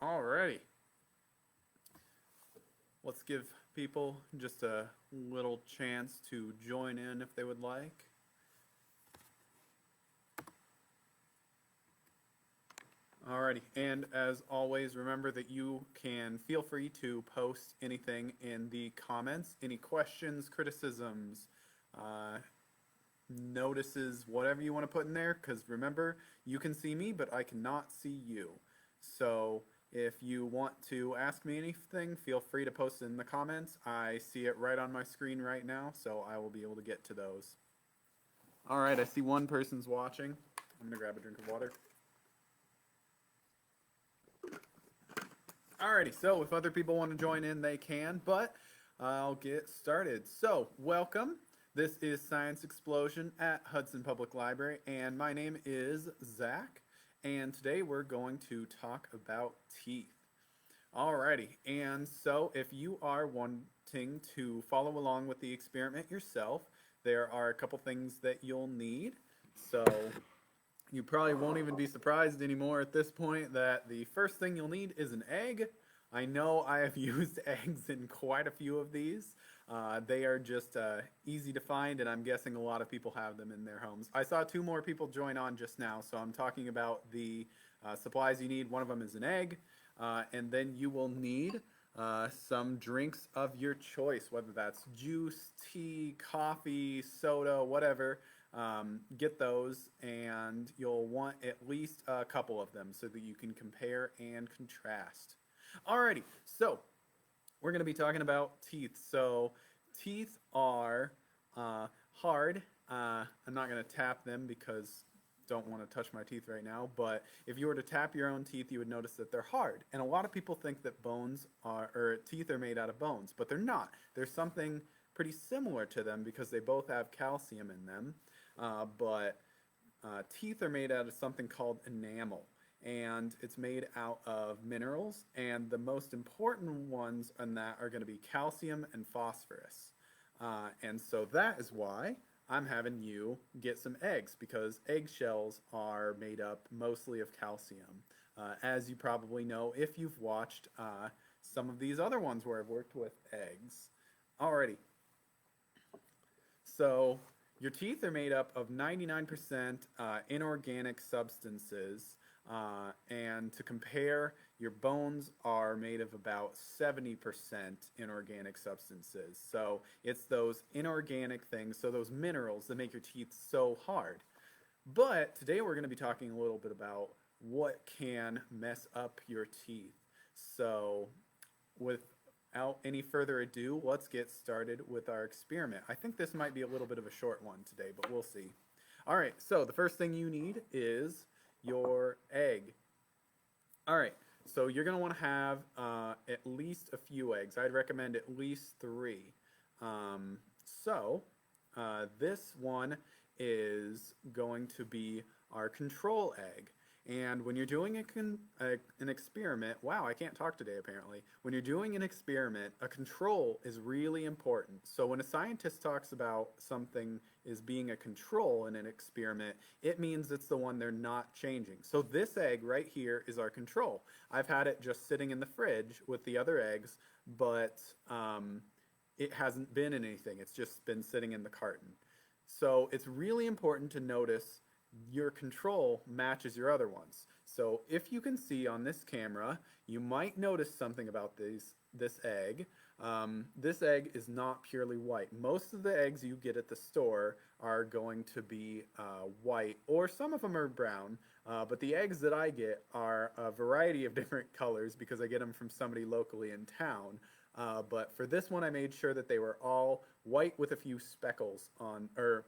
Alrighty, let's give people just a little chance to join in if they would like. Alrighty, and as always, remember that you can feel free to post anything in the comments, any questions, criticisms, uh, notices, whatever you want to put in there, because remember, you can see me, but I cannot see you. So if you want to ask me anything, feel free to post it in the comments. I see it right on my screen right now, so I will be able to get to those. All right, I see one person's watching. I'm gonna grab a drink of water. Alrighty, so if other people want to join in, they can, but I'll get started. So, welcome. This is Science Explosion at Hudson Public Library, and my name is Zach, and today we're going to talk about teeth. Alrighty, and so if you are wanting to follow along with the experiment yourself, there are a couple things that you'll need. So you probably won't even be surprised anymore at this point that the first thing you'll need is an egg. I know I have used eggs in quite a few of these. They are just easy to find, and I'm guessing a lot of people have them in their homes. I saw two more people join on just now, so I'm talking about the supplies you need. One of them is an egg, and then you will need some drinks of your choice, whether that's juice, tea, coffee, soda, whatever. Get those, and you'll want at least a couple of them so that you can compare and contrast. Alrighty, so we're going to be talking about teeth. So teeth are hard. I'm not going to tap them because don't want to touch my teeth right now, but if you were to tap your own teeth, you would notice that they're hard. And a lot of people think that bones are, or teeth are made out of bones, but they're not. There's something pretty similar to them because they both have calcium in them. But teeth are made out of something called enamel, and it's made out of minerals, and the most important ones in that are going to be calcium and phosphorus. And so that is why I'm having you get some eggs, because eggshells are made up mostly of calcium. As you probably know if you've watched some of these other ones where I've worked with eggs. Alrighty, so your teeth are made up of 99% inorganic substances, and to compare, your bones are made of about 70% inorganic substances. So it's those inorganic things, so those minerals that make your teeth so hard. But today we're going to be talking a little bit about what can mess up your teeth. So without any further ado, let's get started with our experiment. I think this might be a little bit of a short one today, but we'll see. All right, so the first thing you need is your egg. All right, so you're going to want to have at least a few eggs. I'd recommend at least three. So this one is going to be our control egg. And when you're doing an experiment, wow, I can't talk today apparently. When you're doing an experiment, a control is really important. So when a scientist talks about something as being a control in an experiment, it means it's the one they're not changing. So this egg right here is our control. I've had it just sitting in the fridge with the other eggs, but it hasn't been in anything. It's just been sitting in the carton. So it's really important to notice your control matches your other ones. So if you can see on this camera, you might notice something about this egg. This egg is not purely white. Most of the eggs you get at the store are going to be white, or some of them are brown. But the eggs that I get are a variety of different colors because I get them from somebody locally in town. But for this one, I made sure that they were all white with a few speckles on, or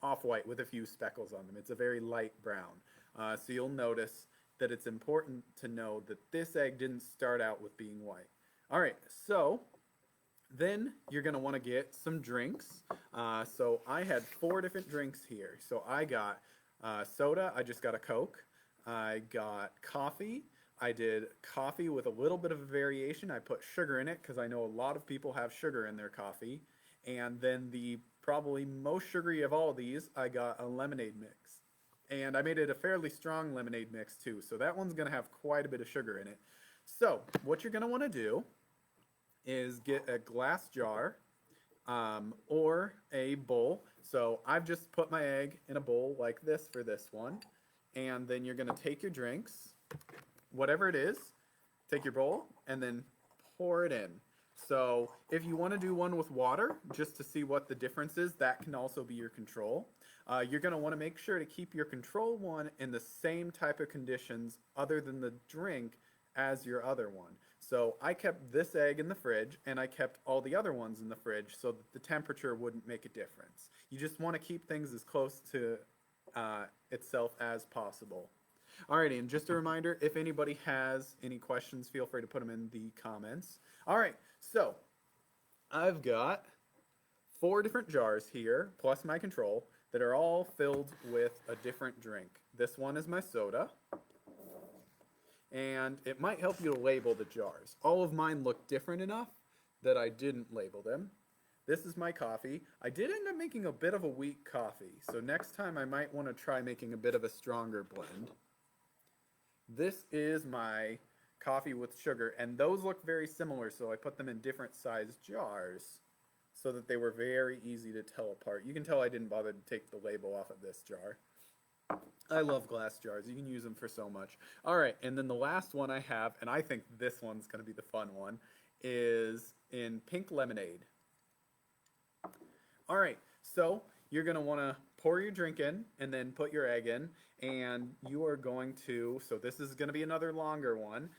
off-white with a few speckles on them. It's a very light brown. So you'll notice that it's important to know that this egg didn't start out with being white. All right, so then you're going to want to get some drinks. So I had 4 different drinks here. So I got soda, I just got a Coke. I got coffee. I did coffee with a little bit of a variation. I put sugar in it because I know a lot of people have sugar in their coffee. And then the probably most sugary of all of these, I got a lemonade mix. And I made it a fairly strong lemonade mix too, so that one's going to have quite a bit of sugar in it. So what you're going to want to do is get a glass jar or a bowl. So I've just put my egg in a bowl like this for this one. And then you're going to take your drinks, whatever it is, take your bowl, and then pour it in. So if you want to do one with water, just to see what the difference is, that can also be your control. You're going to want to make sure to keep your control one in the same type of conditions other than the drink as your other one. So I kept this egg in the fridge, and I kept all the other ones in the fridge so that the temperature wouldn't make a difference. You just want to keep things as close to itself as possible. Alrighty, and just a reminder, if anybody has any questions, feel free to put them in the comments. Alright, so I've got 4 different jars here, plus my control, that are all filled with a different drink. This one is my soda, and it might help you to label the jars. All of mine look different enough that I didn't label them. This is my coffee. I did end up making a bit of a weak coffee, so next time I might want to try making a bit of a stronger blend. This is my coffee with sugar, and those look very similar, so I put them in different sized jars so that they were very easy to tell apart. You can tell I didn't bother to take the label off of this jar. I love glass jars. You can use them for so much. All right, and then the last one I have, and I think this one's going to be the fun one, is in pink lemonade. All right, so you're going to want to pour your drink in and then put your egg in, and you are going to, so this is going to be another longer one,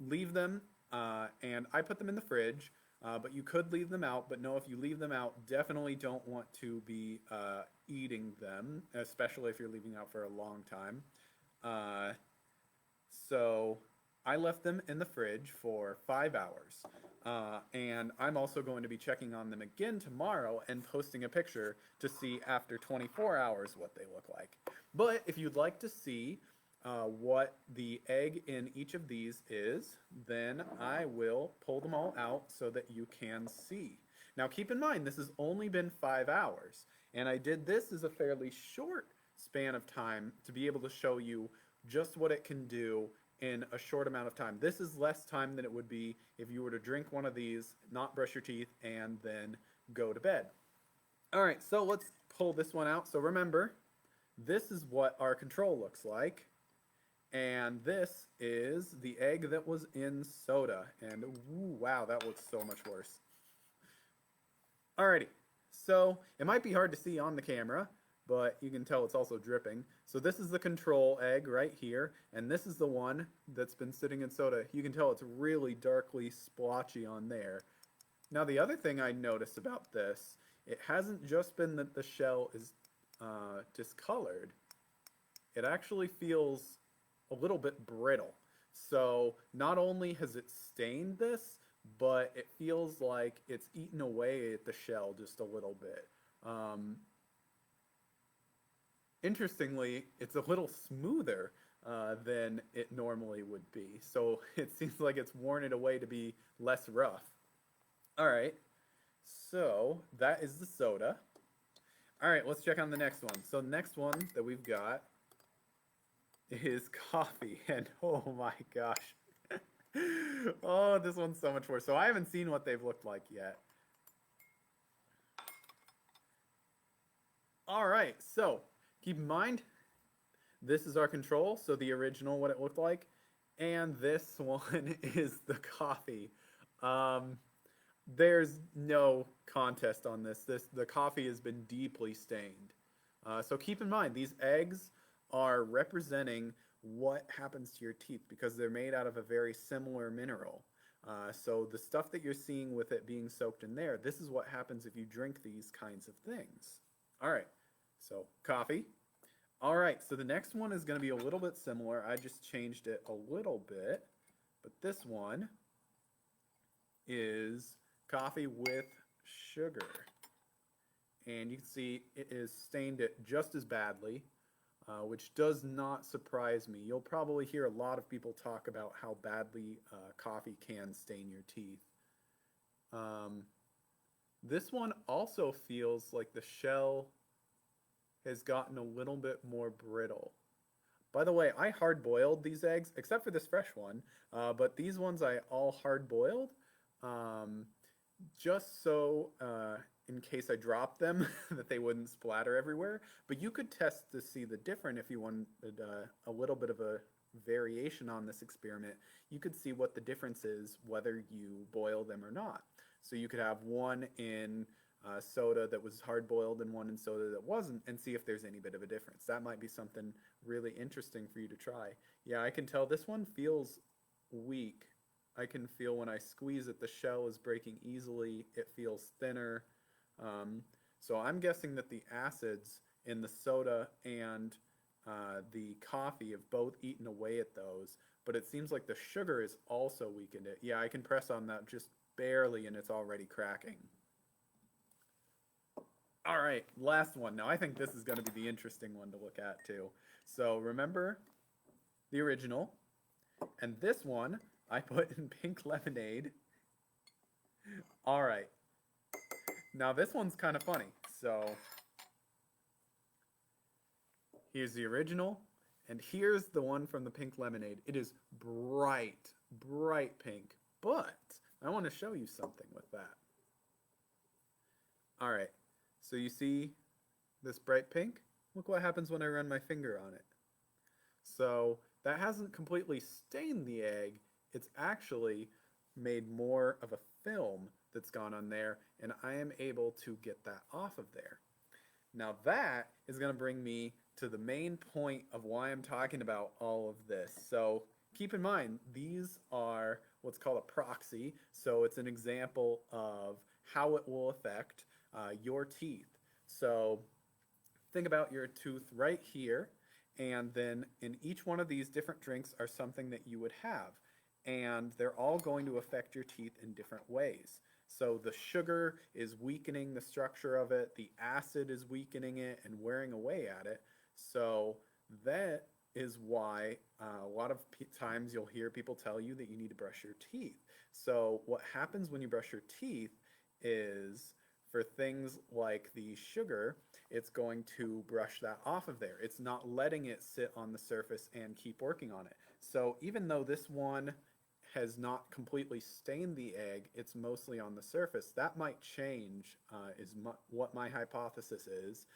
leave them, and I put them in the fridge, but you could leave them out, but no, if you leave them out, definitely don't want to be eating them, especially if you're leaving out for a long time. So I left them in the fridge for 5 hours. And I'm also going to be checking on them again tomorrow and posting a picture to see after 24 hours what they look like. But if you'd like to see what the egg in each of these is, then I will pull them all out so that you can see. Now keep in mind, this has only been 5 hours, and I did this as a fairly short span of time to be able to show you just what it can do in a short amount of time. This is less time than it would be if you were to drink one of these, not brush your teeth, and then go to bed. All right, so let's pull this one out. So remember, this is what our control looks like. And this is the egg that was in soda. And ooh, wow, that looks so much worse. Alrighty, so it might be hard to see on the camera, but you can tell it's also dripping. So this is the control egg right here, and this is the one that's been sitting in soda. You can tell it's really darkly splotchy on there. Now the other thing I noticed about this, it hasn't just been that the shell is discolored. It actually feels a little bit brittle. So not only has it stained this, but it feels like it's eaten away at the shell just a little bit. Interestingly, it's a little smoother than it normally would be. So it seems like it's worn it away to be less rough. All right, so that is the soda. All right, let's check on the next one. So the next one that we've got is coffee, and oh my gosh. Oh, this one's so much worse. So I haven't seen what they've looked like yet. All right, so keep in mind, this is our control, so the original, what it looked like, and this one is the coffee. There's no contest on this. The coffee has been deeply stained. So keep in mind, these eggs are representing what happens to your teeth because they're made out of a very similar mineral. So the stuff that you're seeing with it being soaked in there, this is what happens if you drink these kinds of things. All right, so coffee. All right, so the next one is going to be a little bit similar. I just changed it a little bit, but this one is coffee with sugar. And you can see it is stained it just as badly, which does not surprise me. You'll probably hear a lot of people talk about how badly coffee can stain your teeth. This one also feels like the shell has gotten a little bit more brittle, By the way, I hard boiled these eggs, except for this fresh one. But these ones I all hard boiled, um, just so in case I dropped them, that they wouldn't splatter everywhere. But you could test to see the difference if you wanted a little bit of a variation on this experiment. You could see what the difference is whether you boil them or not. So you could have one in soda that was hard boiled and one in soda that wasn't, and see if there's any bit of a difference. That might be something really interesting for you to try. Yeah, I can tell this one feels weak. I can feel when I squeeze it, the shell is breaking easily. It feels thinner. Um, so I'm guessing that the acids in the soda and the coffee have both eaten away at those, but it seems like the sugar has also weakened it. Yeah, I can press on that just barely and it's already cracking. All right, last one. Now I think this is going to be the interesting one to look at too. So remember the original, and this one I put in pink lemonade. All right, now this one's kind of funny. So here's the original, and here's the one from the pink lemonade. It is bright, bright pink, but I want to show you something with that. All right, so you see this bright pink? Look what happens when I run my finger on it. So that hasn't completely stained the egg. It's actually made more of a film that's gone on there, and I am able to get that off of there. Now that is going to bring me to the main point of why I'm talking about all of this. So keep in mind, these are what's called a proxy. So it's an example of how it will affect your teeth. So think about your tooth right here, and then in each one of these different drinks are something that you would have, and they're all going to affect your teeth in different ways. So the sugar is weakening the structure of it, the acid is weakening it and wearing away at it. So that is why a lot of times you'll hear people tell you that you need to brush your teeth. So what happens when you brush your teeth is, for things like the sugar, it's going to brush that off of there. It's not letting it sit on the surface and keep working on it. So even though this one has not completely stained the egg, it's mostly on the surface. That might change, what my hypothesis is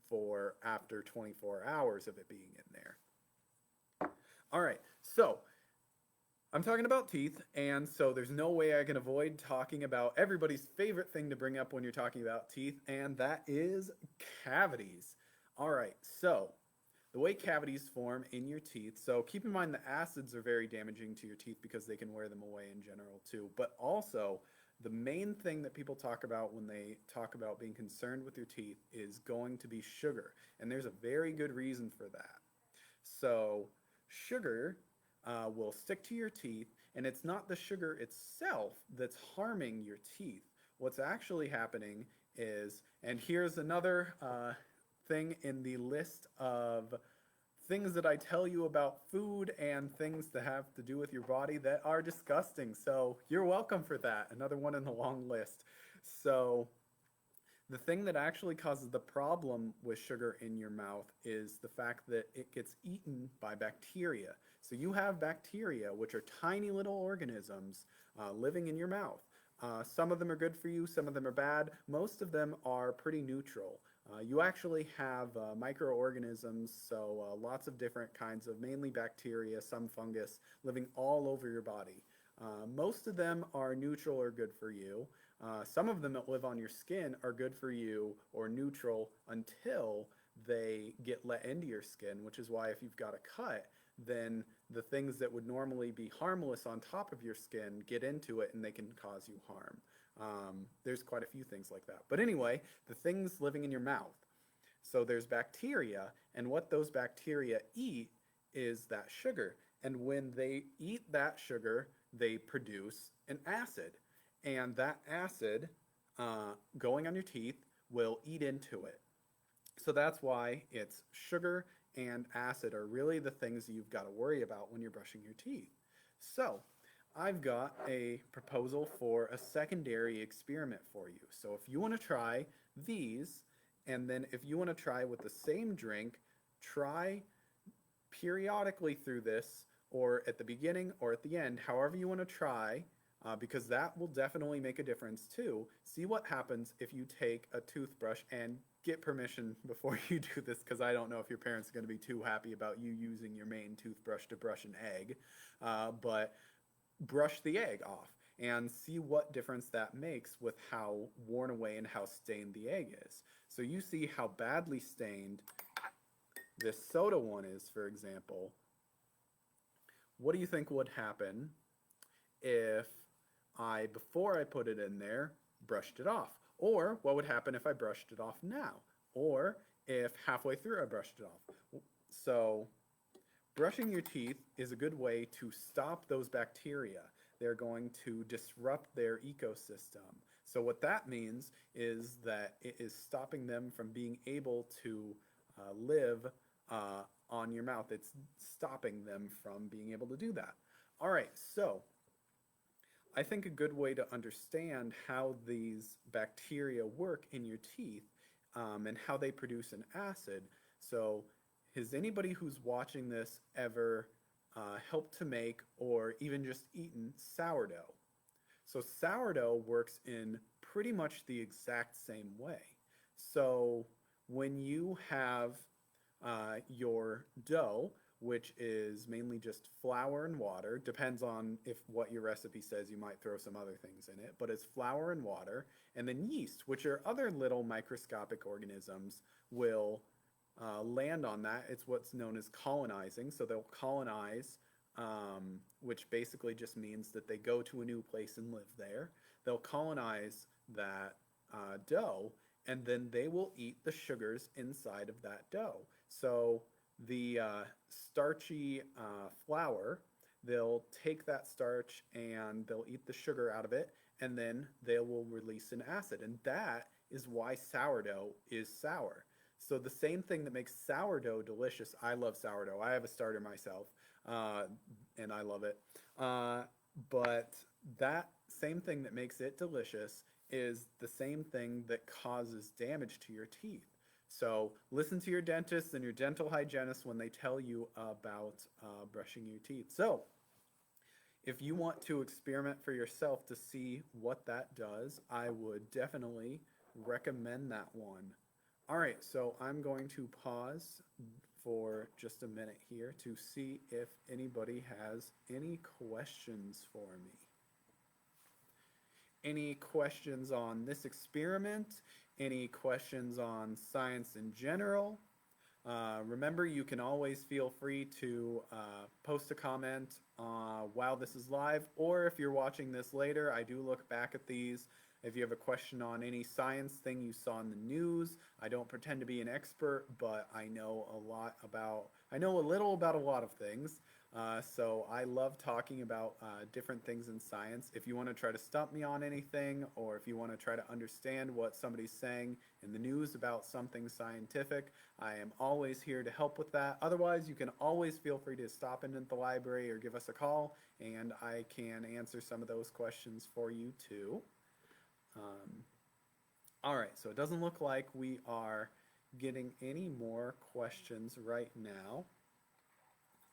for after 24 hours of it being in there. All right, so I'm talking about teeth, and so there's no way I can avoid talking about everybody's favorite thing to bring up when you're talking about teeth, and that is cavities. All right, so the way cavities form in your teeth, so keep in mind the acids are very damaging to your teeth because they can wear them away in general too, but also the main thing that people talk about when they talk about being concerned with your teeth is going to be sugar, and there's a very good reason for that. So sugar will stick to your teeth, and it's not the sugar itself that's harming your teeth. What's actually happening is, and here's another thing in the list of things that I tell you about food and things that have to do with your body that are disgusting. So you're welcome for that. Another one in the long list. So the thing that actually causes the problem with sugar in your mouth is the fact that it gets eaten by bacteria. So you have bacteria, which are tiny little organisms living in your mouth. Some of them are good for you, some of them are bad. Most of them are pretty neutral. You actually have microorganisms, so lots of different kinds of mainly bacteria, some fungus, living all over your body. Most of them are neutral or good for you. Some of them that live on your skin are good for you or neutral until they get let into your skin, which is why if you've got a cut, then the things that would normally be harmless on top of your skin get into it and they can cause you harm. There's quite a few things like that. But anyway, the things living in your mouth. So there's bacteria, and what those bacteria eat is that sugar. And when they eat that sugar, they produce an acid. And that acid going on your teeth will eat into it. So that's why it's sugar and acid are really the things you've got to worry about when you're brushing your teeth. So I've got a proposal for a secondary experiment for you. So if you want to try these, and then if you want to try with the same drink, try periodically through this, or at the beginning or at the end, however you want to try, because that will definitely make a difference too. See what happens if you take a toothbrush, and get permission before you do this, because I don't know if your parents are going to be too happy about you using your main toothbrush to brush an egg. But brush the egg off and see what difference that makes with how worn away and how stained the egg is. So you see how badly stained this soda one is, for example. What do you think would happen if before I put it in there, brushed it off? Or what would happen if I brushed it off now? Or if halfway through I brushed it off? So brushing your teeth is a good way to stop those bacteria. They're going to disrupt their ecosystem. So what that means is that it is stopping them from being able to live on your mouth. It's stopping them from being able to do that. All right, so I think a good way to understand how these bacteria work in your teeth and how they produce an acid. So has anybody who's watching this ever helped to make or even just eaten sourdough? So sourdough works in pretty much the exact same way. So when you have your dough, which is mainly just flour and water, depends on if what your recipe says, you might throw some other things in it, but it's flour and water, and then yeast, which are other little microscopic organisms, will land on that. It's what's known as colonizing. So they'll colonize, which basically just means that they go to a new place and live there. They'll colonize that dough, and then they will eat the sugars inside of that dough. So the starchy flour, they'll take that starch and they'll eat the sugar out of it, and then they will release an acid. And that is why sourdough is sour. So the same thing that makes sourdough delicious, I love sourdough. I have a starter myself, and I love it. But that same thing that makes it delicious is the same thing that causes damage to your teeth. So listen to your dentist and your dental hygienist when they tell you about brushing your teeth. So if you want to experiment for yourself to see what that does, I would definitely recommend that one. All right, so I'm going to pause for just a minute here to see if anybody has any questions for me. Any questions on this experiment? Any questions on science in general? Remember, you can always feel free to post a comment while this is live, or if you're watching this later, I do look back at these. If you have a question on any science thing you saw in the news, I don't pretend to be an expert, but I know a little about a lot of things. So I love talking about different things in science. If you want to try to stump me on anything, or if you want to try to understand what somebody's saying in the news about something scientific, I am always here to help with that. Otherwise, you can always feel free to stop in at the library or give us a call, and I can answer some of those questions for you too. All right, so it doesn't look like we are getting any more questions right now.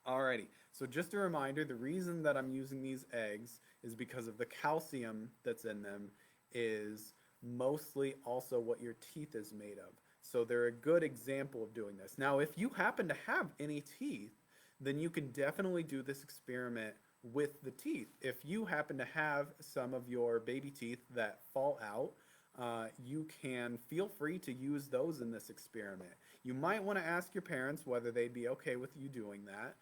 Alrighty, so just a reminder, the reason that I'm using these eggs is because of the calcium that's in them is mostly also what your teeth is made of. So they're a good example of doing this. Now, if you happen to have any teeth, then you can definitely do this experiment with the teeth. If you happen to have some of your baby teeth that fall out, you can feel free to use those in this experiment. You might want to ask your parents whether they'd be okay with you doing that.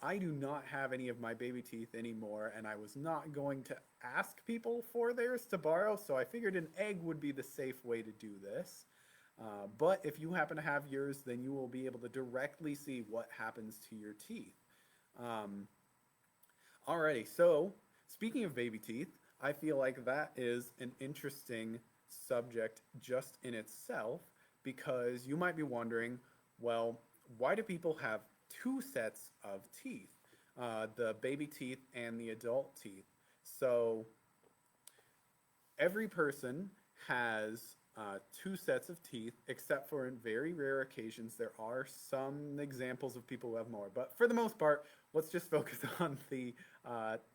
I do not have any of my baby teeth anymore, and I was not going to ask people for theirs to borrow, so I figured an egg would be the safe way to do this. But if you happen to have yours, then you will be able to directly see what happens to your teeth. Alrighty, so speaking of baby teeth, I feel like that is an interesting subject just in itself, because you might be wondering, well, why do people have two sets of teeth, the baby teeth and the adult teeth? So every person has two sets of teeth, except for in very rare occasions. There are some examples of people who have more, but for the most part, let's just focus on the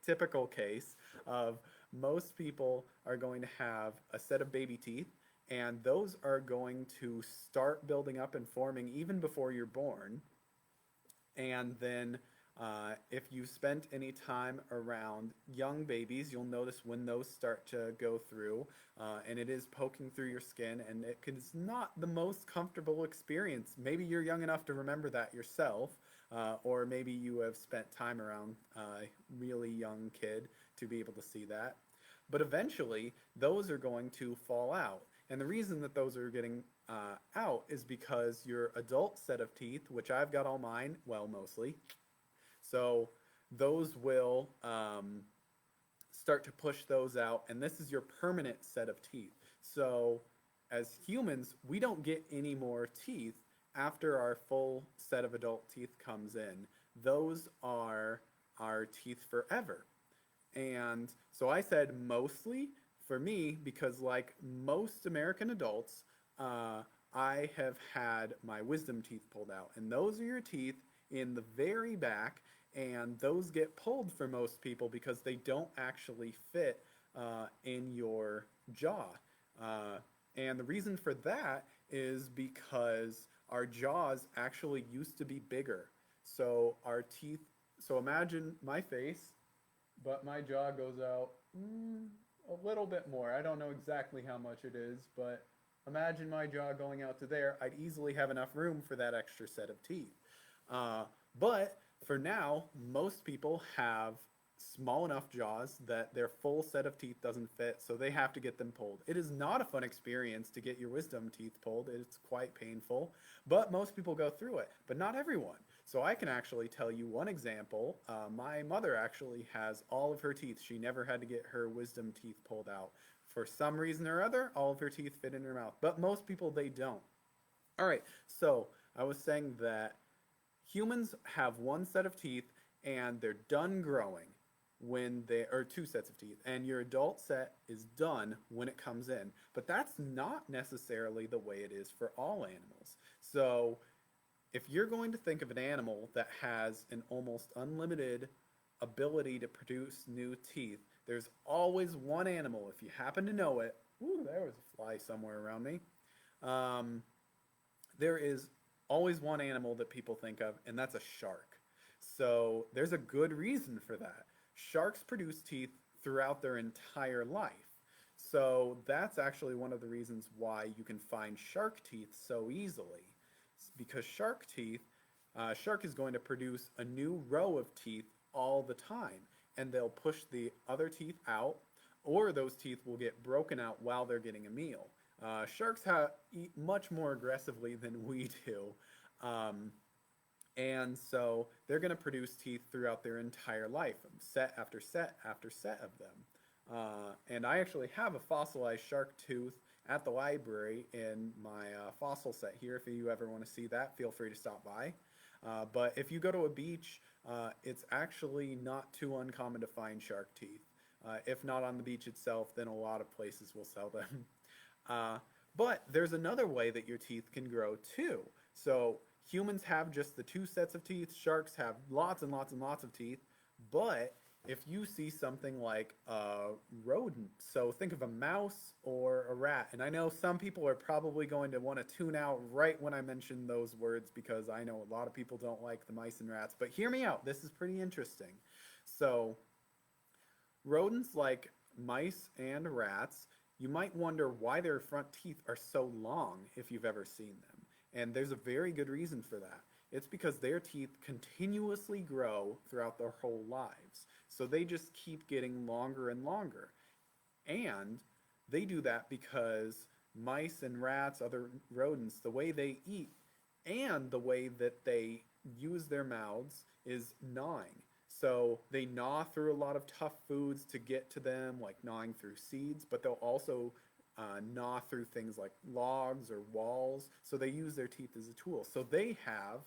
typical case of most people are going to have a set of baby teeth, and those are going to start building up and forming even before you're born. And then if you spent any time around young babies, you'll notice when those start to go through, and it is poking through your skin, and is not the most comfortable experience. Maybe you're young enough to remember that yourself, or maybe you have spent time around a really young kid to be able to see that. But eventually, those are going to fall out. And the reason that those are getting out is because your adult set of teeth, which I've got all mine, well, mostly, so those will start to push those out, and this is your permanent set of teeth. So as humans, we don't get any more teeth after our full set of adult teeth comes in. Those are our teeth forever. And so I said mostly for me because, like most American adults, I have had my wisdom teeth pulled out. And those are your teeth in the very back. And those get pulled for most people because they don't actually fit in your jaw. And the reason for that is because our jaws actually used to be bigger. So our teeth, so imagine my face, but my jaw goes out a little bit more. I don't know exactly how much it is, but imagine my jaw going out to there. I'd easily have enough room for that extra set of teeth. But for now, most people have small enough jaws that their full set of teeth doesn't fit, so they have to get them pulled. It is not a fun experience to get your wisdom teeth pulled. It's quite painful, but most people go through it, but not everyone. So I can actually tell you one example. My mother actually has all of her teeth. She never had to get her wisdom teeth pulled out. For some reason or other, all of her teeth fit in her mouth, but most people, they don't. All right, so I was saying that humans have one set of teeth and they're done growing when they, or two sets of teeth, and your adult set is done when it comes in. But that's not necessarily the way it is for all animals. So if you're going to think of an animal that has an almost unlimited ability to produce new teeth, there's always one animal, if you happen to know it. Ooh, there was a fly somewhere around me. There is always one animal that people think of, and that's a shark. So there's a good reason for that. Sharks produce teeth throughout their entire life. So that's actually one of the reasons why you can find shark teeth so easily. It's because shark shark is going to produce a new row of teeth all the time, and they'll push the other teeth out, or those teeth will get broken out while they're getting a meal. Sharks eat much more aggressively than we do. And so they're going to produce teeth throughout their entire life, set after set after set of them. And I actually have a fossilized shark tooth at the library in my fossil set here. If you ever want to see that, feel free to stop by. But if you go to a beach, it's actually not too uncommon to find shark teeth. If not on the beach itself, then a lot of places will sell them. But there's another way that your teeth can grow too. So humans have just the two sets of teeth. Sharks have lots and lots and lots of teeth. But if you see something like a rodent, so think of a mouse or a rat, and I know some people are probably going to want to tune out right when I mention those words because I know a lot of people don't like the mice and rats, but hear me out. This is pretty interesting. So rodents like mice and rats, you might wonder why their front teeth are so long if you've ever seen them. And there's a very good reason for that. It's because their teeth continuously grow throughout their whole lives. So they just keep getting longer and longer. And they do that because mice and rats, other rodents, the way they eat and the way that they use their mouths is gnawing. So they gnaw through a lot of tough foods to get to them, like gnawing through seeds, but they'll also gnaw through things like logs or walls. So they use their teeth as a tool. So they have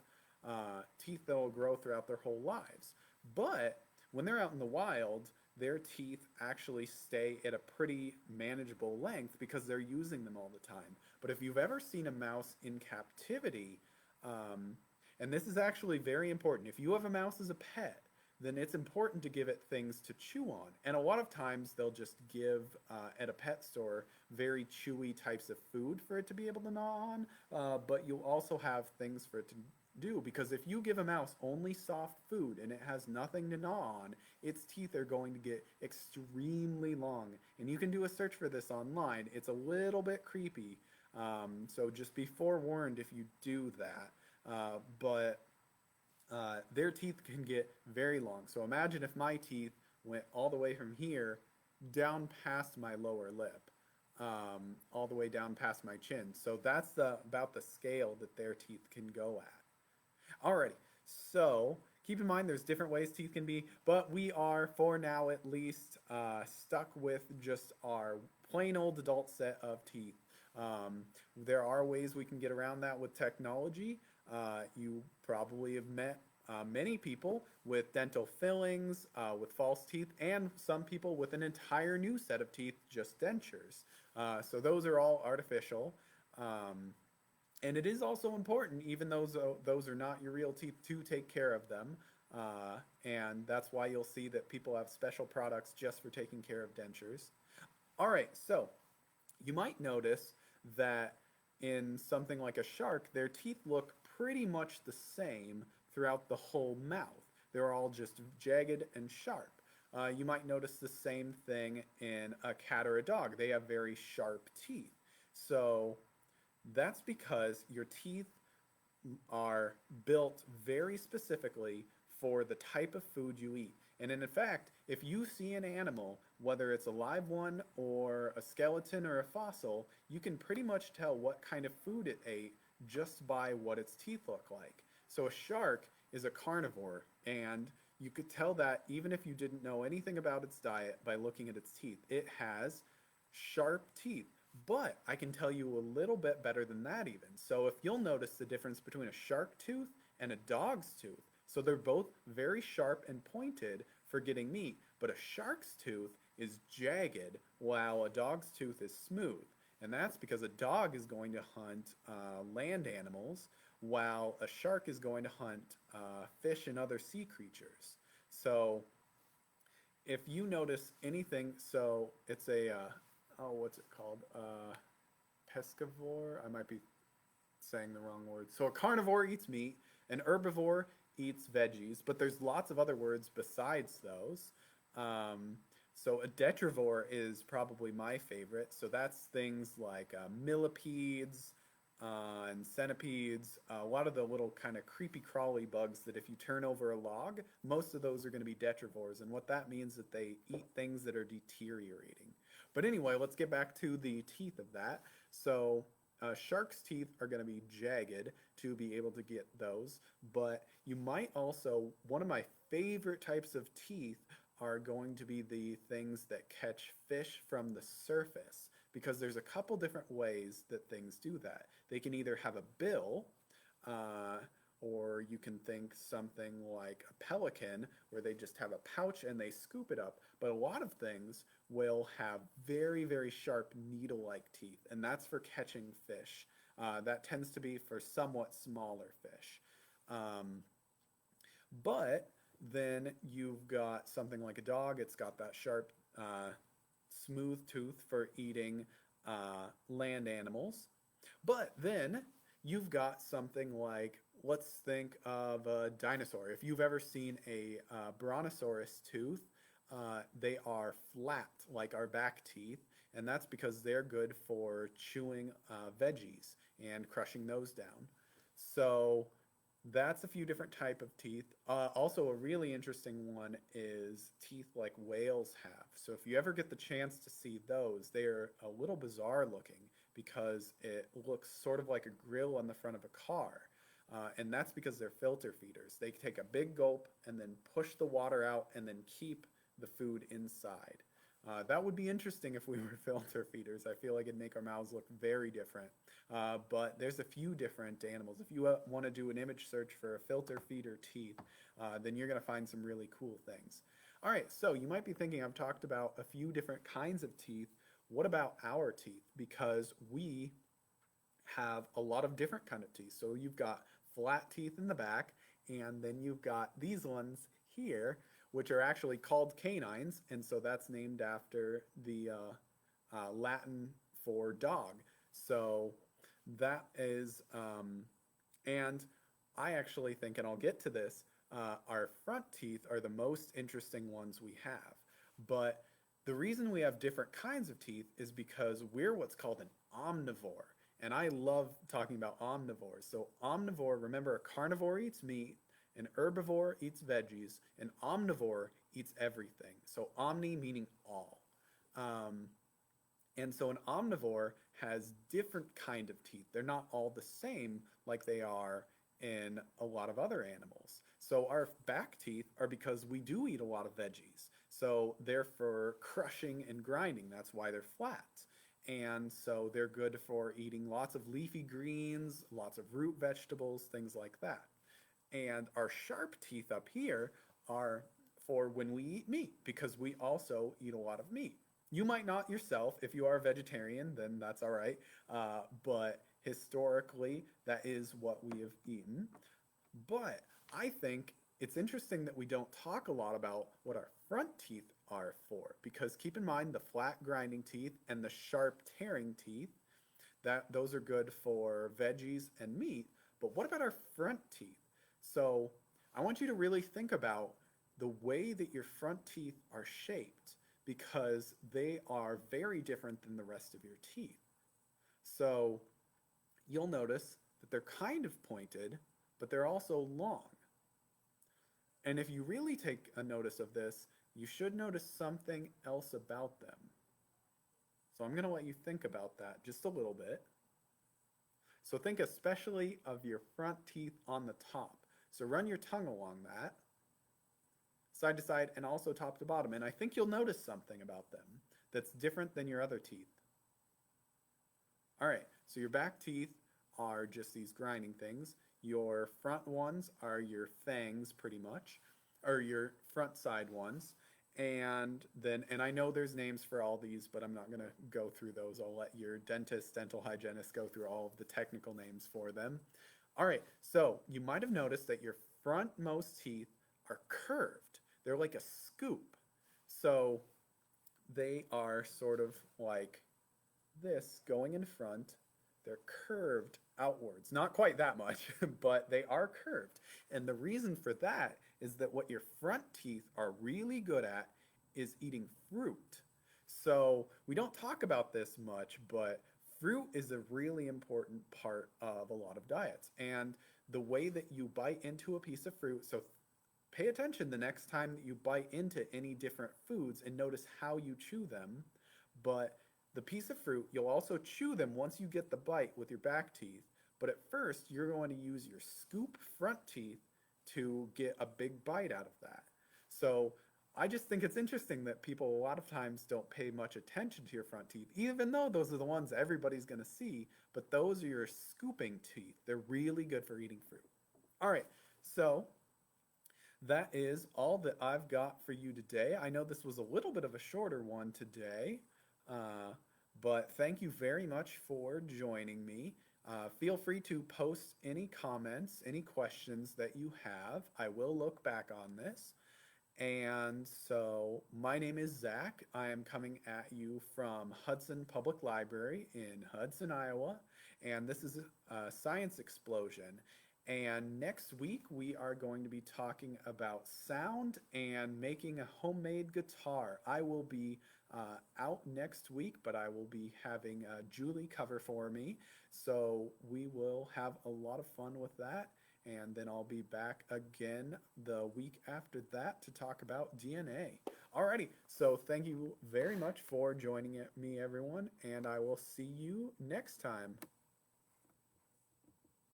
teeth that will grow throughout their whole lives. But when they're out in the wild, their teeth actually stay at a pretty manageable length because they're using them all the time. But if you've ever seen a mouse in captivity, um, and this is actually very important, if you have a mouse as a pet, then it's important to give it things to chew on. And a lot of times they'll just give at a pet store very chewy types of food for it to be able to gnaw on, but you'll also have things for it to do, because if you give a mouse only soft food and it has nothing to gnaw on, its teeth are going to get extremely long. And you can do a search for this online. It's a little bit creepy, so just be forewarned if you do that. But their teeth can get very long. So imagine if my teeth went all the way from here down past my lower lip, all the way down past my chin. So that's about the scale that their teeth can go at. Alrighty, so keep in mind there's different ways teeth can be, but we are, for now at least, stuck with just our plain old adult set of teeth. There are ways we can get around that with technology. You probably have met many people with dental fillings, with false teeth, and some people with an entire new set of teeth, just dentures. So those are all artificial. And it is also important, even though those are not your real teeth, to take care of them. And that's why you'll see that people have special products just for taking care of dentures. All right, so you might notice that in something like a shark, their teeth look pretty much the same throughout the whole mouth. They're all just jagged and sharp. You might notice the same thing in a cat or a dog. They have very sharp teeth. So that's because your teeth are built very specifically for the type of food you eat. And in fact, if you see an animal, whether it's a live one or a skeleton or a fossil, you can pretty much tell what kind of food it ate just by what its teeth look like. So a shark is a carnivore, and you could tell that even if you didn't know anything about its diet by looking at its teeth. It has sharp teeth. But I can tell you a little bit better than that even. So if you'll notice the difference between a shark tooth and a dog's tooth. So they're both very sharp and pointed for getting meat, but a shark's tooth is jagged while a dog's tooth is smooth. And that's because a dog is going to hunt land animals while a shark is going to hunt fish and other sea creatures. So if you notice anything, so it's a oh, what's it called? Pescivore? I might be saying the wrong word. So a carnivore eats meat, an herbivore eats veggies, but there's lots of other words besides those. So a detrivore is probably my favorite. So that's things like millipedes and centipedes, a lot of the little kind of creepy crawly bugs that if you turn over a log, most of those are going to be detrivores. And what that means is that they eat things that are deteriorating. But anyway, let's get back to the teeth of that. So shark's teeth are going to be jagged to be able to get those. But you might also, one of my favorite types of teeth are going to be the things that catch fish from the surface, because there's a couple different ways that things do that. They can either have a bill, or you can think something like a pelican, where they just have a pouch and they scoop it up. But a lot of things will have very, very sharp needle-like teeth, and that's for catching fish. That tends to be for somewhat smaller fish. But then you've got something like a dog. It's got that sharp, smooth tooth for eating land animals. But then you've got something like, let's think of a dinosaur. If you've ever seen a brontosaurus tooth, they are flat like our back teeth, and that's because they're good for chewing veggies and crushing those down. So that's a few different type of teeth. Also, a really interesting one is teeth like whales have. So if you ever get the chance to see those, they're a little bizarre looking because it looks sort of like a grill on the front of a car. And that's because they're filter feeders. They take a big gulp and then push the water out and then keep the food inside. That would be interesting if we were filter feeders. I feel like it'd make our mouths look very different. But there's a few different animals. If you want to do an image search for a filter feeder teeth, then you're going to find some really cool things. All right, so you might be thinking I've talked about a few different kinds of teeth. What about our teeth? Because we have a lot of different kind of teeth. So you've got flat teeth in the back, and then you've got these ones here, which are actually called canines, and so that's named after the Latin for dog. So that is, and I actually think, and I'll get to this, our front teeth are the most interesting ones we have. But the reason we have different kinds of teeth is because we're what's called an omnivore. And I love talking about omnivores. So, omnivore, remember, a carnivore eats meat, an herbivore eats veggies, an omnivore eats everything. So, omni meaning all. Um, and so an omnivore has different kind of teeth. They're not all the same like they are in a lot of other animals. So our back teeth are because we do eat a lot of veggies. So they're for crushing and grinding. That's why they're flat. And so they're good for eating lots of leafy greens, lots of root vegetables, things like that. And our sharp teeth up here are for when we eat meat because we also eat a lot of meat. You might not yourself. If you are a vegetarian, then that's all right. But historically, that is what we have eaten. But I think it's interesting that we don't talk a lot about what our front teeth are for because keep in mind the flat grinding teeth and the sharp tearing teeth, that those are good for veggies and meat. But what about our front teeth? So I want you to really think about the way that your front teeth are shaped because they are very different than the rest of your teeth. So you'll notice that they're kind of pointed, but they're also long. And if you really take a notice of this, you should notice something else about them. So I'm going to let you think about that just a little bit. So think especially of your front teeth on the top. So run your tongue along that, side to side, and also top to bottom. And I think you'll notice something about them that's different than your other teeth. All right, so your back teeth are just these grinding things. Your front ones are your fangs, pretty much, or your front side ones. And then, and I know there's names for all these, but I'm not going to go through those. I'll let your dentist, dental hygienist go through all of the technical names for them. All right, so you might have noticed that your frontmost teeth are curved. They're like a scoop. So they are sort of like this going in front. They're curved outwards. Not quite that much, but they are curved. And the reason for that is that what your front teeth are really good at is eating fruit. So we don't talk about this much, but fruit is a really important part of a lot of diets. And the way that you bite into a piece of fruit, so pay attention the next time that you bite into any different foods and notice how you chew them. But the piece of fruit, you'll also chew them once you get the bite with your back teeth. But at first, you're going to use your scoop front teeth to get a big bite out of that. So I just think it's interesting that people a lot of times don't pay much attention to your front teeth, even though those are the ones everybody's going to see. But those are your scooping teeth. They're really good for eating fruit. All right, so that is all that I've got for you today. I know this was a little bit of a shorter one today, but thank you very much for joining me. Feel free to post any comments, any questions that you have. I will look back on this. And so, my name is Zach. I am coming at you from Hudson Public Library in Hudson, Iowa. And this is Science Explosion. And next week, we are going to be talking about sound and making a homemade guitar. I will be out next week, but I will be having Julie cover for me. So we will have a lot of fun with that. And then I'll be back again the week after that to talk about DNA. Alrighty, so thank you very much for joining me, everyone, and I will see you next time.